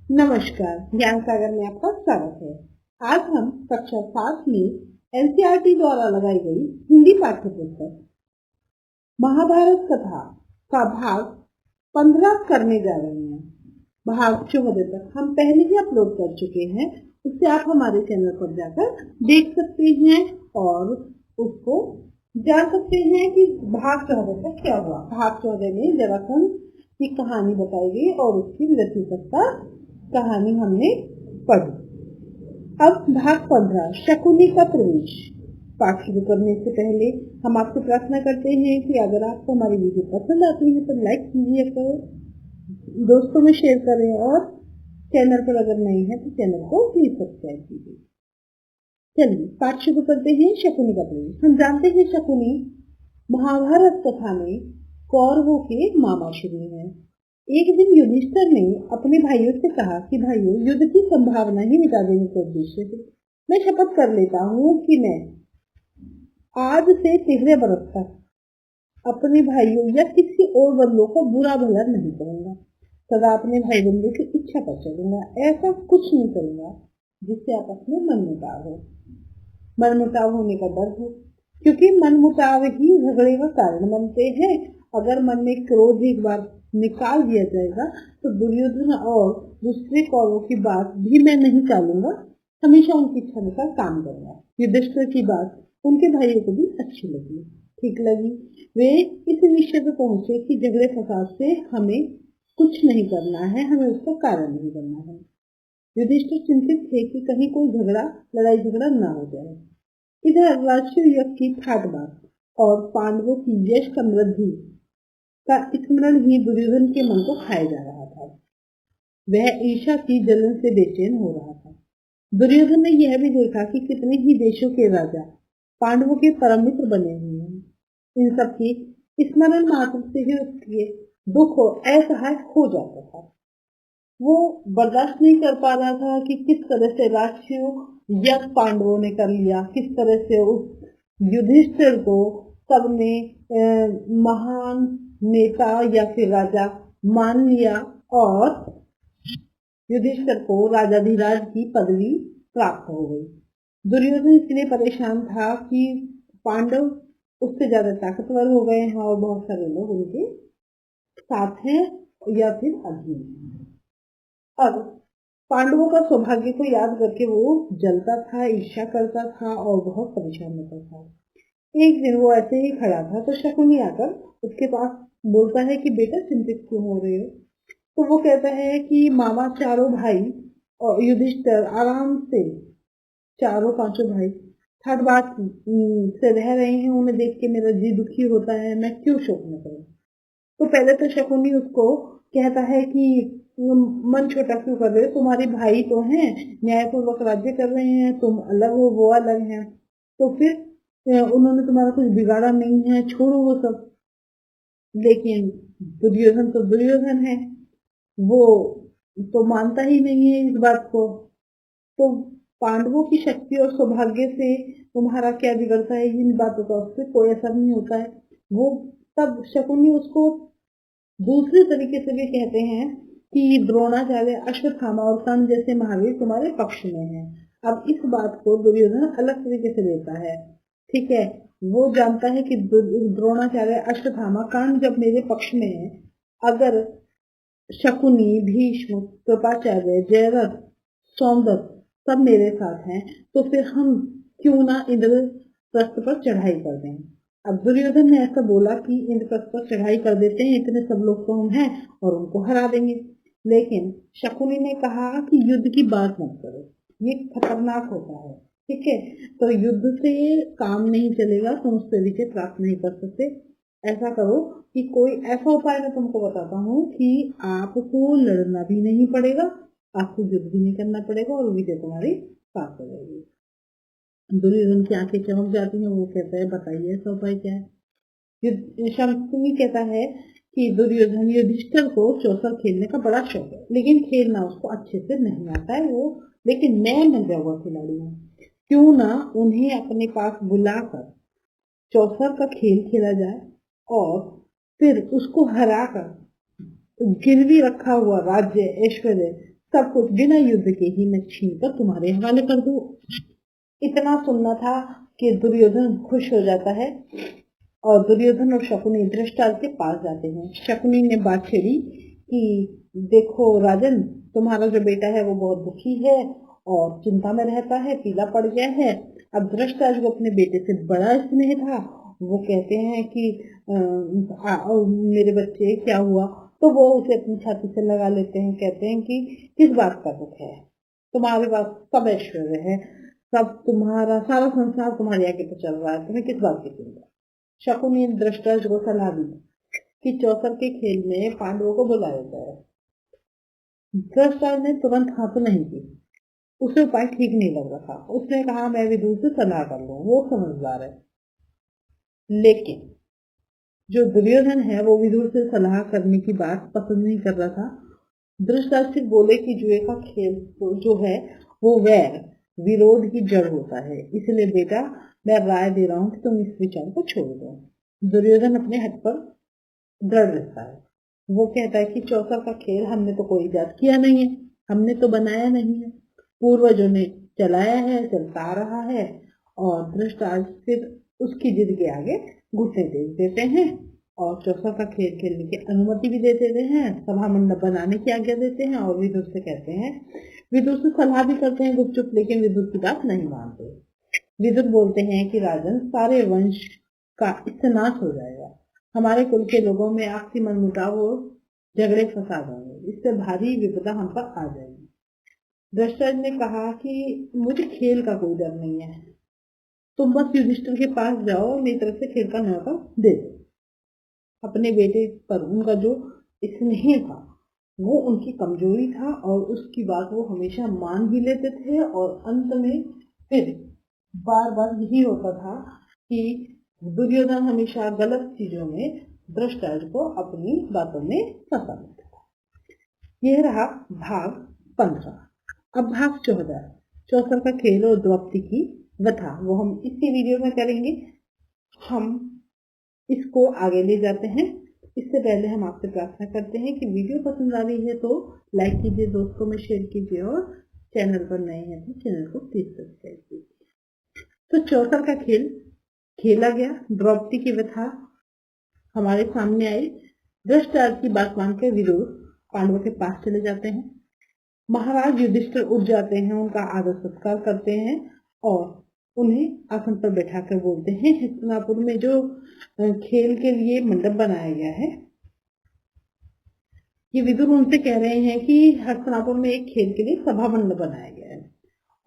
नमस्कार, ज्ञान सागर में आपका स्वागत है। आज हम कक्षा 7 में एनसीईआरटी द्वारा लगाई गई हिंदी पाठ्य पुस्तक महाभारत कथा का भाग 15 करने जा रहे हैं। भाग 14 तक हम पहले ही अपलोड कर चुके हैं, उससे आप हमारे चैनल पर जाकर देख सकते हैं और उसको जान सकते हैं कि भाग 14 तक क्या हुआ। भाग 14 में जरासंध की कहानी बताई गई और उसकी मृत्यु तक का कहानी हमने पढ़ी। अब भाग 15 शकुनी का प्रवेश। पाठ शुरू करने से पहले हम आपसे प्रार्थना करते हैं कि अगर आपको हमारी वीडियो पसंद आती है तो लाइक कीजिए, दोस्तों में शेयर करें और चैनल पर अगर नए हैं तो चैनल को प्लीज सब्सक्राइब कीजिए। चलिए पाठ शुरू करते हैं। शकुनी का प्रवेश। हम जानते हैं शकुनी महाभारत कथा में कौरवों के मामा श्री हैं। एक दिन युधिष्ठिर ने अपने भाइयों से कहा कि भाइयों, युद्ध की संभावना ही मिटा देने के उद्देश्य से मैं शपथ कर लेता हूँ कि मैं आज से 13 बरस तक अपने भाइयों या किसी और बंदों को बुरा भला नहीं करूंगा। सदा अपने भाई बंदों की इच्छा पर चलूंगा। ऐसा कुछ नहीं करूंगा जिससे आपस में मनमुटाव हो। मनमुटाव होने का डर हो, क्योंकि मनमुटाव ही झगड़े का कारण बनते हैं। अगर मन में क्रोध एक बार निकाल दिया जाएगा तो दुर्योधन और दूसरे कौरवों की बात भी मैं नहीं टालूंगा, हमेशा उनकी इच्छा अनुसार काम करूंगा। युधिष्ठिर की बात उनके भाइयों को भी अच्छी लगी, ठीक लगी। वे इस निश्चय पे पहुंचे कि झगड़े फसाद से हमें कुछ नहीं करना है, हमें उसका कारण नहीं करना है। युधिष्ठिर चिंतित थे कि कहीं कोई लड़ाई झगड़ा न हो जाए। इधर राष्ट्रीय युद्ध की ठाट बात और पांडवों की यश समृद्धि का स्मरण ही दुर्योधन के मन को खाया जा रहा था। वह ईर्ष्या की जलन से बेचैन हो रहा था। दुर्योधन ने यह भी देखा कि कितने ही देशों के राजा पांडवों के परम मित्र बने हुए हैं। इन सब की स्मरण मात्र से ही उसके दुख असहाय हो जाता था। वो बर्दाश्त नहीं कर पा रहा था कि किस तरह से राष्ट्रीय यज्ञ पांडवों ने कर लिया, किस तरह से उस युधिष्ठिर को सबने महान नेता या फिर राजा मान लिया और युधिष्ठिर को राजाधिराज की पदवी प्राप्त हो गई। दुर्योधन इसलिए परेशान था कि पांडव उससे ज्यादा ताकतवर हो गए हैं और बहुत सारे लोग उनके साथ हैं या फिर अधीन। अब पांडवों का सौभाग्य को याद करके वो जलता था, ईर्ष्या करता था और बहुत परेशान होता था। एक दिन वो ऐसे ही खड़ा था तो शकुनी आकर उसके पास बोलता है कि बेटा चिंतित क्यों हो रहे हो। तो वो कहता है कि मामा चारों भाई और युधिष्ठिर आराम से चारों पांचों भाई ठाट बाट से रह रहे हैं, उन्हें देख के मेरा जी दुखी होता है, मैं क्यों शोक न करूं। तो पहले तो शकुनी उसको कहता है कि मन छोटा क्यों कर रहे हो, तुम्हारे भाई तो हैं, न्यायपूर्वक राज्य कर रहे हैं, तुम अलग हो वो अलग हैं, तो फिर उन्होंने तुम्हारा कुछ बिगाड़ा नहीं है, छोड़ो वो सब। लेकिन दुर्योधन तो दुर्योधन है, वो तो मानता ही नहीं है इस बात को। तो पांडवों की शक्ति और सौभाग्य से तुम्हारा क्या बिगड़ता है, इन बातों का उससे कोई असर नहीं होता है। वो तब शकुनी उसको दूसरे तरीके से भी कहते हैं कि द्रोणाचार्य, अश्वत्थामा और कर्ण जैसे महावीर तुम्हारे पक्ष में हैं। अब इस बात को दुर्योधन अलग तरीके से लेता है, ठीक है। वो जानता है कि द्रोणाचार्य, अश्वत्थामा, कर्ण जब मेरे पक्ष में है, अगर शकुनी, भीष्म, कृपाचार्य, जयद्रथ, सौंदत्त सब मेरे साथ हैं तो फिर हम क्यों ना इंद्रप्रस्थ पर चढ़ाई कर दें। अब दुर्योधन ने ऐसा बोला कि इंद्रप्रस्थ पर चढ़ाई कर देते हैं, इतने सब लोग तो हम हैं और उनको हरा देंगे। लेकिन शकुनी ने कहा कि युद्ध की बात मत करो, ये खतरनाक होता है, ठीक है। तो युद्ध से काम नहीं चलेगा, तुम उससे विजय प्राप्त नहीं कर सकते। ऐसा करो कि कोई ऐसा उपाय मैं तुमको बताता हूँ कि आपको लड़ना भी नहीं पड़ेगा, आपको युद्ध भी नहीं करना पड़ेगा और विजय तुम्हारी प्राप्त हो जाएगी। दुर्योधन की आंखें चमक जाती हैं। वो कहता है बताइए ऐसा उपाय क्या है। शकुनी कहता है कि दुर्योधन, युधिष्ठिर को चौसर खेलने का बड़ा शौक है, लेकिन खेलना उसको अच्छे से नहीं आता है वो, लेकिन मैं मंजा हुआ खिलाड़ी हूँ। क्यों ना उन्हें अपने पास बुलाकर चौसर का खेल खेला जाए और फिर उसको हराकर गिरवी रखा हुआ राज्य, ऐश्वर्य सब कुछ बिना युद्ध के ही मैं छीन कर तुम्हारे हवाले कर दूं। इतना सुनना था कि दुर्योधन खुश हो जाता है और दुर्योधन और शकुनी धृतराष्ट्र के पास जाते हैं। शकुनी ने बात छेड़ी कि देखो राजन, तुम्हारा जो बेटा है वो बहुत दुखी है और चिंता में रहता है, पीला पड़ गया है। अब धृतराष्ट्र जो अपने बेटे से बड़ा स्नेह था, वो कहते हैं कि मेरे बच्चे क्या हुआ, तो वो उसे अपनी छाती से लगा लेते हैं। कहते हैं कि किस बात का दुख है, तुम्हारे पास सब ऐश्वर्य है, सब तुम्हारा सारा संसार तुम्हारे आगे तो चल रहा है, तुम्हें किस बात की चिंता। शकुनी ने धृतराष्ट्र को सलाह दी कि चौसर के खेल में पांडवों को बुलाया जाए। धृतराष्ट्र ने तुरंत हाँ तो नहीं की, उसे उपाय ठीक नहीं लग रहा था। उसने कहा मैं विदुर से सलाह कर लूं, वो समझदार है। लेकिन जो दुर्योधन है वो विदुर से सलाह करने की बात पसंद नहीं कर रहा था। धृतराष्ट्र बोले कि जुए का खेल जो है वो वैर विरोध की जड़ होता है, इसलिए बेटा मैं राय दे रहा हूँ कि तुम इस विचार को छोड़ दो। दुर्योधन अपने हक पर दृढ़ रहता है। वो कहता है कि चौसर का खेल हमने तो कोई इजाद किया नहीं है, हमने तो बनाया नहीं है, पूर्वजों ने चलाया है, चलता आ रहा है। और धृतराष्ट्र फिर उसकी जिद के आगे घुटने टेक देते हैं और चौसर का खेल खेलने की अनुमति भी दे देते हैं, सभा मंडप बनाने की आज्ञा देते हैं और विदुर से कहते हैं, विदुर से सलाह भी करते हैं गुपचुप, लेकिन विदुर की बात नहीं मानते। विदुर बोलते हैं कि राजन, सारे वंश का इससे नाश हो जाएगा, हमारे कुल के लोगों में आपसी मनमुटाव और झगड़े फसाद होंगे, इससे भारी विपदा हम पर आ जाएगी। धृतराष्ट्र ने कहा कि मुझे खेल का कोई डर नहीं है, तुम बस युधिष्ठिर के पास जाओ, मेरी तरफ से खेल का न्योता दे दो। अपने बेटे पर उनका जो स्नेह था वो उनकी कमजोरी था और उसकी बात वो हमेशा मान भी लेते थे और अंत में फिर बार बार यही होता था कि दुर्योधन हमेशा गलत चीजों में धृतराष्ट्र को अपनी बातों में फंसा लेता था। यह रहा भाग 15। अब भाग 14 चौसर का खेल और द्रौपदी की व्यथा, वो हम इसी वीडियो में करेंगे। हम इसको आगे ले जाते हैं। इससे पहले हम आपसे प्रार्थना करते हैं कि वीडियो पसंद आ रही है तो लाइक कीजिए, दोस्तों में शेयर कीजिए और चैनल पर नए हैं तो चैनल को प्लीज सब्सक्राइब कीजिए। तो चौसर का खेल खेला गया, द्रौपदी की व्यथा हमारे सामने आई। धृतराष्ट्र की बात मानकर विदुर पांडवों के पास चले जाते हैं। महाराज युधिष्ठिर उठ जाते हैं, उनका आदर सत्कार करते हैं और उन्हें आसन पर बैठाकर बोलते हैं, हस्तिनापुर में जो खेल के लिए मंडप बनाया गया है, ये विदुर उनसे कह रहे हैं कि हस्तिनापुर में एक खेल के लिए सभा मंडप बनाया गया है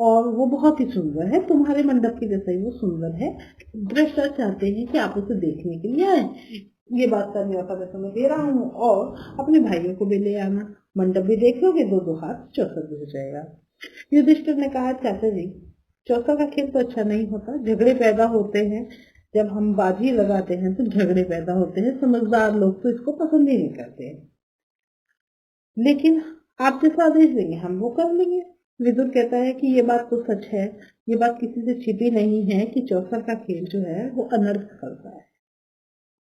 और वो बहुत ही सुंदर है, तुम्हारे मंडप के जैसा ही वो सुंदर है। धृतराष्ट्र चाहते हैं कि आप उसे देखने के लिए आए, ये बात का न्योता मैं तुम्हें दे रहा हूँ और अपने भाइयों को भी ले आना, मंडप भी देख लोगे, दो हाथ चौसर भी हो जाएगा। युधिष्ठिर ने कहा, चाचा जी चौसर का खेल तो अच्छा नहीं होता, झगड़े पैदा होते हैं, जब हम बाजी लगाते हैं तो झगड़े पैदा होते हैं, समझदार लोग तो इसको पसंद ही नहीं करते, लेकिन आप जैसा आदेश देंगे हम वो कर लेंगे। विदुर कहता है कि ये बात तो सच है, ये बात किसी से छिपी नहीं है कि चौसर का खेल जो है वो अनर्थ करता है।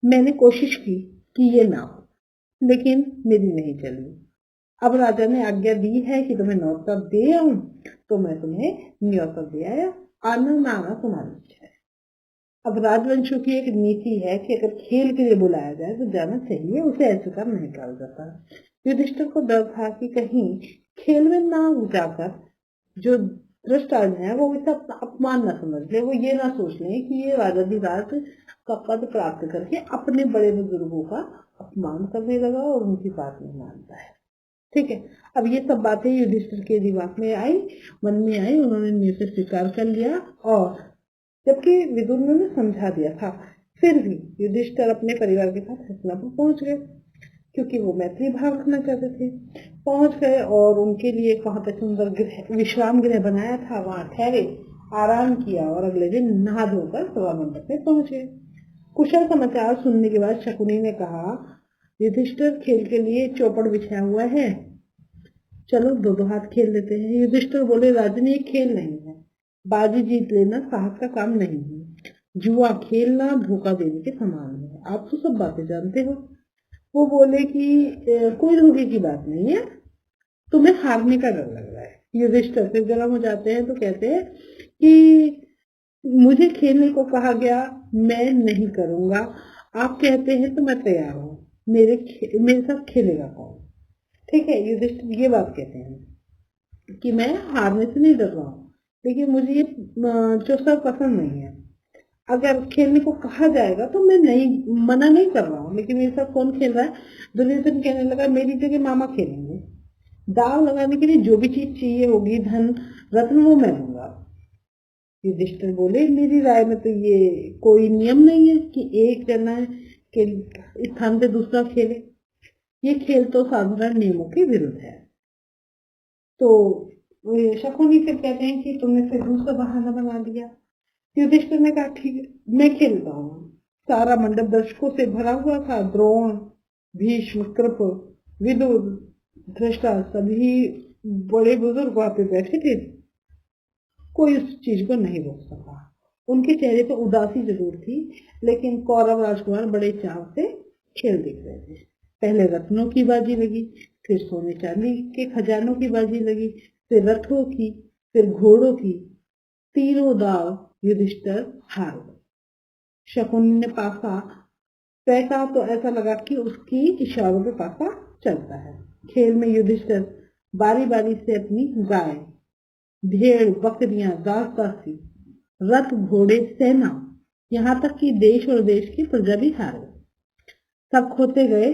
मैंने कोशिश की कि ये ना हो, लेकिन मेरी नहीं चली। अब राजा ने आज्ञा दी है कि तुम्हें न्योता दे आऊं, तो मैं तुम्हें न्योता दे आया, आना ना आना तुम्हारी इच्छा है। अब राजवंशों की एक नीति है कि अगर खेल के लिए बुलाया जाए तो जाना चाहिए, उसे अस्वीकार नहीं किया जाता। युधिष्ठिर को डर था कि कहीं खेल में ना जाकर जो धृतराष्ट्र है वो इसे अपमान न समझ ले, वो ये ना सोच ले कि ये राजाधिराज का पद प्राप्त करके अपने बड़े बुजुर्गों का अपमान करने लगा और उनकी बात नहीं मानता है। ठीक है, अब ये सब बातें युधिष्ठिर के दिमाग में आई, मन में आई, उन्होंने न्योता स्वीकार कर लिया और जबकि विदुर ने समझा दिया था, फिर भी युधिष्ठिर अपने परिवार के साथ हस्तिनापुर पहुंच गए क्योंकि वो मैत्री भाव रखना चाहते थे। पहुंच गए और उनके लिए वहां पे सुंदर विश्राम गृह बनाया था, वहां ठहरे, आराम किया और अगले दिन नहा धोकर सभा मंडप में पहुंचे। कुशल समाचार सुनने के बाद शकुनी ने कहा, युधिष्ठिर खेल के लिए चौपड़ बिछाया हुआ है, चलो दो हाथ खेल लेते हैं। युधिष्ठिर बोले, राजन ये खेल नहीं है, बाजी जीत लेना साहस का काम नहीं है, जुआ खेलना धोखा देने के समान है, आप तो सब बातें जानते हो। वो बोले कि कोई धोखे की बात नहीं है, तुम्हें हारने का डर लग रहा है। युधिष्ठिर फिर गर्म हो जाते हैं तो कहते हैं कि मुझे खेलने को कहा गया, मैं नहीं करूंगा। आप कहते हैं तो मैं तैयार हूँ। मेरे साथ खेलेगा कौन? ठीक है, युधिष्ठिर ये बात कहते हैं कि मैं हारने से नहीं डर रहा हूँ, लेकिन मुझे ये चौसा पसंद नहीं है। अगर खेलने को कहा जाएगा तो मैं नहीं, मना नहीं कर रहा हूँ, लेकिन मेरे साथ कौन खेल रहा है? दुर्योधन कहने लगा, मेरी जगह मामा खेलेंगे। दाव लगाने के लिए जो भी चीज चाहिए होगी, धन रत्न, वो मैं दूंगा। युधिष्ठिर बोले, मेरी राय में तो ये कोई नियम नहीं है कि एक जना के स्थान पे दूसरा खेले। ये खेल तो साधारण नियमों के विरुद्ध है। तो शकुनी फिर कहते हैं कि तुमने फिर दूसरा बहाना बना दिया। युधिष्ठिर ने कहा, ठीक है, मैं खेलता हूँ। सारा मंडप दर्शकों से भरा हुआ था। द्रोण, भीष्म, कृप, विदुर, धृष्टा, सभी बड़े बुजुर्ग वहां पे बैठे थे। कोई उस चीज को नहीं रोक सका। उनके चेहरे पर उदासी जरूर थी, लेकिन कौरव राजकुमार बड़े चाव से खेल देख रहे थे। पहले रत्नों की बाजी लगी, फिर सोने चांदी के खजानों की बाजी लगी, फिर रथों की, फिर घोड़ों की। तीनों दाव युधिष्ठिर हार गए। शकुनी ने पासा फेंका तो ऐसा लगा कि उसकी इशारों पे पासा चलता है। खेल में युधिष्ठिर बारी बारी से अपनी गाय, भेड़, बकरियां, दास दासी, रथ, घोड़े, सेना, यहाँ तक कि देश और देश की प्रजा भी हार गए। सब खोते गए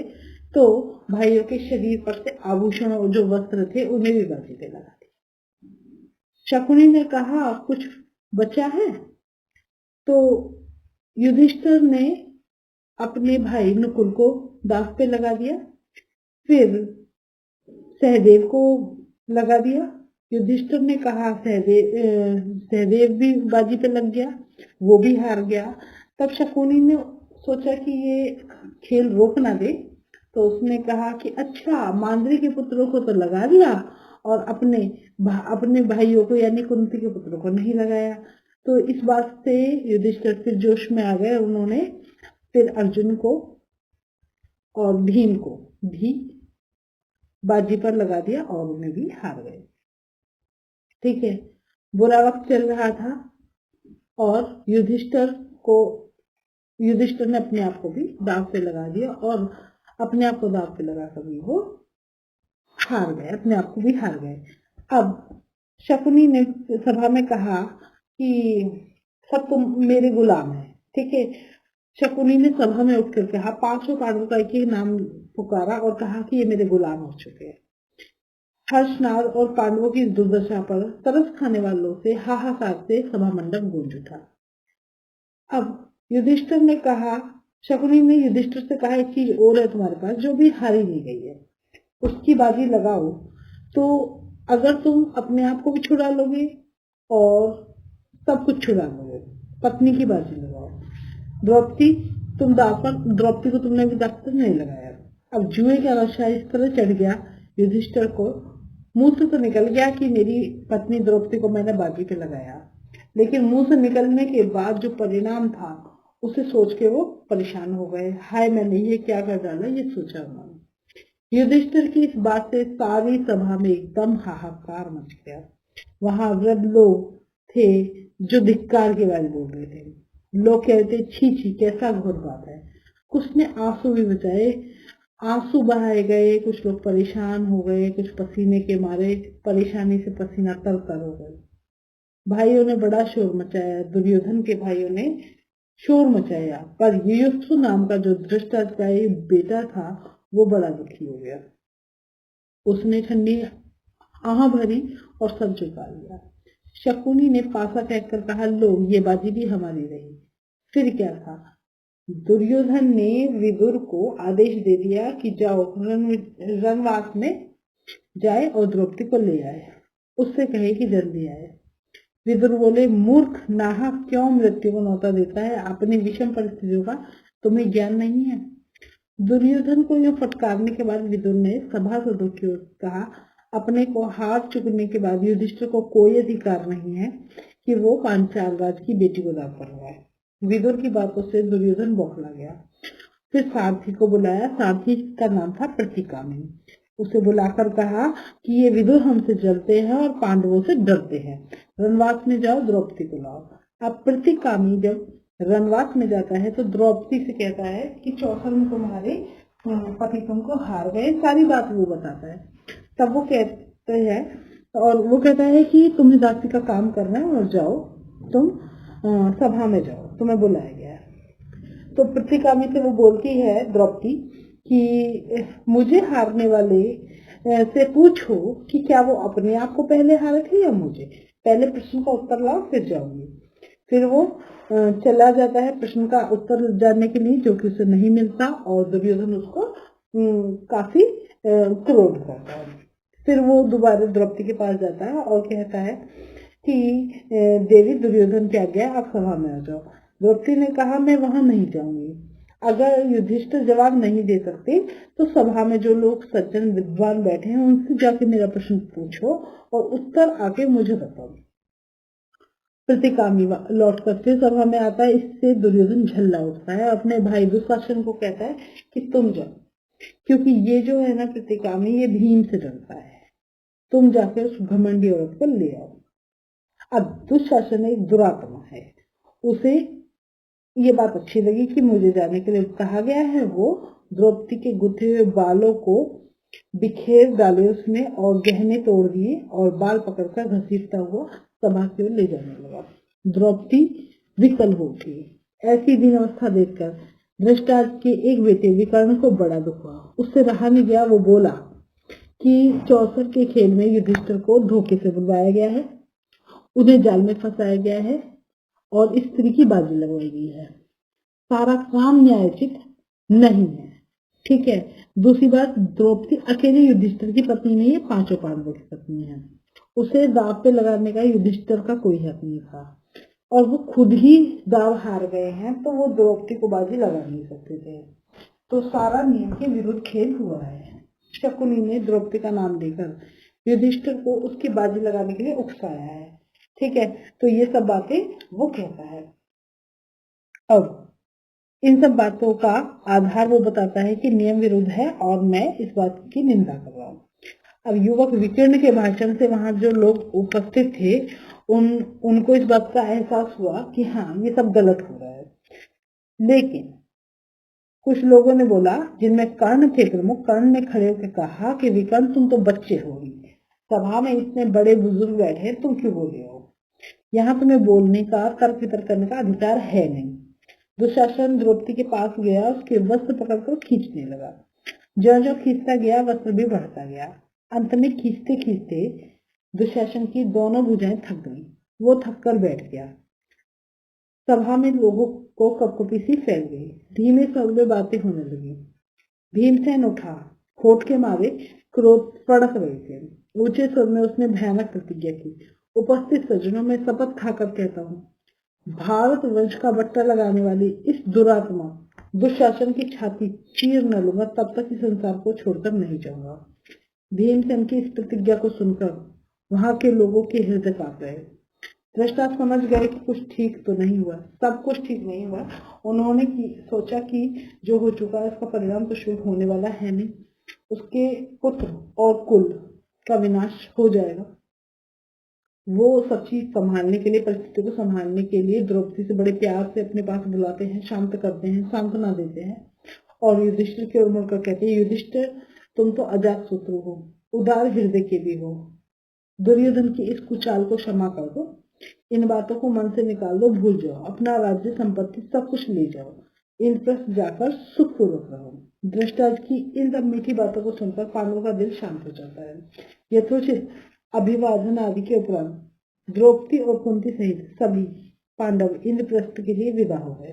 तो भाइयों के शरीर पर से आभूषण और जो वस्त्र थे उन्हें भी बाजी पे लगा दिया। शकुनी ने कहा, कुछ बचा है? तो युधिष्ठिर ने अपने भाई नकुल को दाव पे लगा दिया, फिर सहदेव को लगा दिया। युधिष्ठिर ने कहा, सहदेव भी बाजी पे लग गया, वो भी हार गया। तब शकुनी ने सोचा कि ये खेल रोक ना दे, तो उसने कहा कि अच्छा, मांद्री के पुत्रों को तो लगा दिया और अपने भाइयों को यानी कुंती के पुत्रों को नहीं लगाया। तो इस बात से युधिष्ठिर फिर जोश में आ गए। उन्होंने फिर अर्जुन को और भीम को भी बाजी पर लगा दिया और उन्हें भी हार गए। ठीक है, बुरा वक्त चल रहा था और युधिष्ठिर ने अपने आप को भी दाव पे लगा दिया और अपने आप को दाव पे लगा कर भी वो हार गए, अपने आप को भी हार गए। अब शकुनी ने सभा में कहा कि सब तुम मेरे गुलाम हैं। ठीक है, शकुनी ने सभा में उठकर कहा, 500 पांडवों का एक नाम पुकारा और कहा कि ये मेरे गुलाम हो चुके हैं। हर्षनाद और पांडवों की दुर्दशा पर तरस खाने वालों से हाहाकार से सभा मंडप गूंज उठा। अब युधिष्ठिर ने कहा, शकुनी ने युधिष्ठिर से कहा, एक चीज और है तुम्हारे पास जो भी हारी नहीं गई है, उसकी बाजी लगाओ। तो अगर तुम अपने आप को भी छुड़ा लोगे और सब कुछ छुड़ा लोगे, पत्नी की बाजी लगाओ। द्रौपदी, द्रौपदी को तुमने अभी तक नहीं लगाया। अब जुए का नशा इस तरह चढ़ गया युधिष्ठिर को, मुंह से तो निकल गया कि मेरी पत्नी द्रौपदी को मैंने बाजी पे लगाया, लेकिन मुंह से निकलने के बाद जो परिणाम था उसे सोच के वो परेशान हो गए। हाय, मैंने ये क्या कर डाला, ये सोचा उन्होंने। युधिष्ठिर की इस बात से सारी सभा में एकदम हाहाकार मच गया। वहां वृद्ध लोग थे जो धिक्कार के बारे बोल रहे थे। लोग कहते, छी छी, कैसा घोर बात है। कुछ ने आंसू भी बचाए, आंसू बहाए गए, कुछ लोग परेशान हो गए, कुछ पसीने के मारे परेशानी से पसीना तर तर हो गए। भाइयों ने बड़ा शोर मचाया, दुर्योधन के भाइयों ने शोर मचाया, पर युयुत्सु नाम का जो धृष्टाचार्य बेटा था वो बड़ा दुखी हो गया। उसने ठंडी आह भरी और सर झुका लिया। शकुनी ने पासा फेंककर कहा, लो, ये बाजी भी हमारी रही। फिर क्या था, दुर्योधन ने विदुर को आदेश दे दिया कि जाओ रंगवास में जाए और द्रौपदी को ले आए, उससे कहे कि जल्दी आए। विदुर बोले, मूर्ख, नाहक क्यों मृत्यु को न्योता देता है? अपनी विषम परिस्थितियों का तुम्हें ज्ञान नहीं है? दुर्योधन को यह फटकारने के बाद विदुर ने सभा सदस्यों से कहा, अपने को हार चुकने के बाद युधिष्ठिर को कोई अधिकार नहीं है कि वो पांचाल राज की बेटी को दाव पर लगाए। विदुर की बातों से दुर्योधन बौखला गया। फिर सारथी को बुलाया। सारथी का नाम था प्रतिकामी। उसे बुलाकर कहा कि ये विदुर हमसे जलते हैं और पांडवों से डरते हैं, रणवास में जाओ, द्रौपदी को लाओ। अब प्रतिकामी जब रणवास में जाता है तो द्रौपदी से कहता है कि चौथर में तुम्हारे पति तुमको हार गए, सारी बात वो बताता है। तब वो कहते हैं और वो कहता है कि तुम्हें दासी का काम करना है और जाओ, तुम सभा में जाओ, तुम्हें बुलाया गया है। तो प्रतिकामी से वो बोलती है द्रौपदी कि मुझे हारने वाले से पूछो कि क्या वो अपने आप को पहले हारे थे या मुझे, पहले प्रश्न का उत्तर लाओ फिर जाऊंगी। फिर वो चला जाता है प्रश्न का उत्तर जानने के लिए, जो कि उसे नहीं मिलता और दुर्योधन उसको काफी क्रोध करता है। फिर वो दोबारा द्रौपदी के पास जाता है और कहता है कि देवी दुर्योधन क्या गया, आप सभा में आ जाओ। द्रौपदी ने कहा मैं वहां नहीं जाऊंगी, अगर युधिष्ठिर जवाब नहीं दे सकते तो सभा में जो लोग सज्जन विद्वान बैठे हैं उनसे जाके मेरा प्रश्न पूछो और उत्तर आके मुझे बताओ। प्रतिकामी लौट कर फिर सभा में आता है। इससे दुर्योधन झल्ला उठता है, अपने भाई दुशासन को कहता है कि तुम जाओ, क्योंकि ये जो है ना प्रतिकामी, ये भीम से डरता है, तुम जाके उस घमंडी औरत को ले आओ। अब दुशासन एक दुरात्मा है, उसे ये बात अच्छी लगी कि मुझे जाने के लिए कहा गया है। वो द्रौपदी के गुथे हुए बालों को बिखेर डाले उसने और गहने तोड़ दिए और बाल पकड़कर घसीटता हुआ सभा की ओर ले जाने लगा। द्रौपदी विकल हो उठी। ऐसी दीन अवस्था देखकर धृतराष्ट्र के एक बेटे विकर्ण को बड़ा दुख हुआ, उससे रहा नहीं गया। वो बोला कि चौसर के खेल में युधिष्ठिर को धोखे से बुलवाया गया है, उन्हें जाल में फंसाया गया है और स्त्री की बाजी लगवाई गई है। सारा काम न्यायोचित नहीं है, ठीक है। दूसरी बात, द्रौपदी अकेले युधिष्ठिर की पत्नी नहीं है, पांचों पांडवों की पत्नी है। उसे दाव पे लगाने का युधिष्ठिर का कोई हक नहीं था और वो खुद ही दाव हार गए हैं, तो वो द्रौपदी को बाजी लगा नहीं सकते थे। तो सारा नियम के विरुद्ध खेल हुआ है। शकुनी ने द्रौपदी का नाम लेकर युधिष्ठिर को उसकी बाजी लगाने के लिए उकसाया है, ठीक है। तो ये सब बातें वो कहता है। अब इन सब बातों का आधार वो बताता है कि नियम विरुद्ध है और मैं इस बात की निंदा कर रहा हूँ। अब युवक विकर्ण के भाषण से वहां जो लोग उपस्थित थे उनको इस बात का एहसास हुआ कि हाँ ये सब गलत हो रहा है। लेकिन कुछ लोगों ने बोला, जिनमें कर्ण थे प्रमुख, कर्ण ने खड़े होकर कहा कि विकर्ण तुम तो बच्चे होगी, सभा में इतने बड़े बुजुर्ग बैठे, तुम क्यों बोल रहे हो? यहाँ तुम्हें बोलने का, तर्क वितर्क करने का अधिकार है नहीं। दुशासन द्रौपदी के पास गया, उसके वस्त्र पकड़कर खींचने लगा। जो जो खींचता गया वस्त्र भी बढ़ता गया। अंत में खींचते खींचते दुशासन की दोनों भुजाएं थक गई, वो थक कर बैठ गया। सभा में लोगों को कपकपी सी फैल गई, धीमे स्वर में बातें होने लगी। भीमसेन उठा, होठ के मारे क्रोध फड़क रहे थे। ऊंचे स्वर में उसने भयानक प्रतिज्ञा की, उपस्थित सज्जनों में शपथ खाकर कहता हूँ, भारत वंश का बट्टा लगाने वाली इस दुरात्मा दुशासन की छाती चीर न लूंगा, तब तक इस संसार को छोड़कर नहीं जाऊंगा। भीमसेन की इस प्रतिज्ञा को सुनकर वहां के लोगों के हृदय कांप गए। धृतराष्ट्र समझ गए कि कुछ ठीक तो नहीं हुआ, सब कुछ ठीक नहीं हुआ। उन्होंने सोचा कि जो हो चुका है उसका परिणाम तो शुभ होने वाला है नहीं, उसके पुत्र और कुल का विनाश हो जाएगा। वो सब चीज संभालने के लिए, परिस्थिति को संभालने के लिए द्रौपदी से बड़े प्यार से अपने पास बुलाते हैं, शांत करते हैं, सांत्वना देते हैं और युधिष्ठिर की ओर मुड़कर कहते हैं, युधिष्ठिर तुम तो अजात शत्रु हो, उदार हृदय के भी हो। दुर्योधन की इस कुचाल को क्षमा कर दो, इन बातों को मन से निकाल दो, भूल जाओ, अपना राज्य संपत्ति सब कुछ ले जाओ, इंद्रप्रस्थ जाकर सुखपूर्वक रहो। धृतराष्ट्र की इन सब मीठी बातों को सुनकर पांडवों का दिल शांत हो जाता है। यथोचित अभिवादन आदि के उपरांत द्रौपदी और कुंती सहित सभी पांडव इंद्रप्रस्थ के लिए विदा हो गए।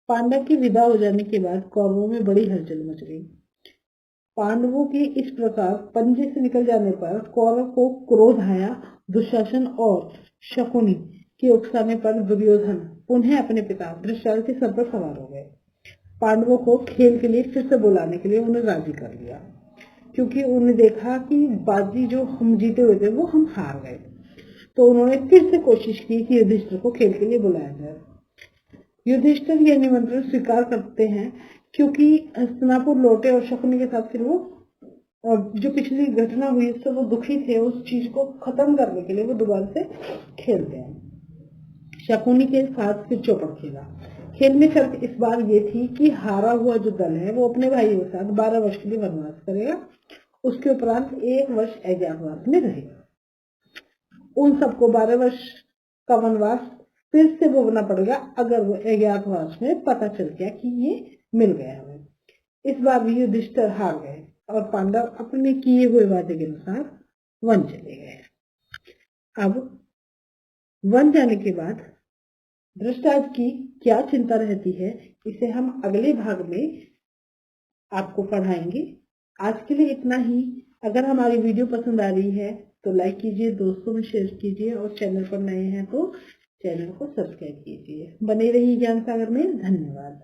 पांडव के विदा हो जाने के बाद कौरवों में बड़ी हलचल मच गई। पांडवों के इस प्रकार पंजे से निकल जाने पर कौरव को क्रोध आया। दुशासन और शकुनी के उकसाने पर दुर्योधन पुनः अपने पिता धृतराष्ट्र के सर पर सवार हो गए। पांडवों को खेल के लिए फिर से बुलाने के लिए उन्हें राजी कर लिया, क्योंकि उन्हें देखा कि बाजी जो हम जीते हुए थे वो हम हार गए। तो उन्होंने फिर से कोशिश की कि युधिष्ठिर को खेल के लिए बुलाया जाए। युधिष्ठिर यह निमंत्रण स्वीकार करते हैं, क्योंकि हस्तिनापुर लौटे और शकुनी के साथ फिर वो जो पिछली घटना हुई उससे वो दुखी थे, उस चीज को खत्म करने के लिए वो दोबारा से खेलते हैं। शकुनी के साथ फिर चौपड़ खेला। खेल में शर्त इस बार ये थी कि हारा हुआ जो दल है वो अपने भाइयों के साथ 12 वर्ष के लिए वनवास करेगा, उसके उपरांत 1 वर्ष अज्ञातवास में रहेगा। उन सबको 12 वर्ष का वनवास फिर से भोगना पड़ेगा अगर वो अज्ञातवास में पता चल गया कि ये मिल गया हमें। इस बार भी युधिष्ठिर हार गए और पांडव अपने किए हुए वादे के अनुसार वन चले गए। अब वन जाने के बाद धृतराष्ट्र की क्या चिंता रहती है, इसे हम अगले भाग में आपको पढ़ाएंगे। आज के लिए इतना ही। अगर हमारी वीडियो पसंद आ रही है तो लाइक कीजिए, दोस्तों में शेयर कीजिए और चैनल पर नए हैं तो चैनल को सब्सक्राइब कीजिए। बने रहिए ज्ञान सागर में। धन्यवाद।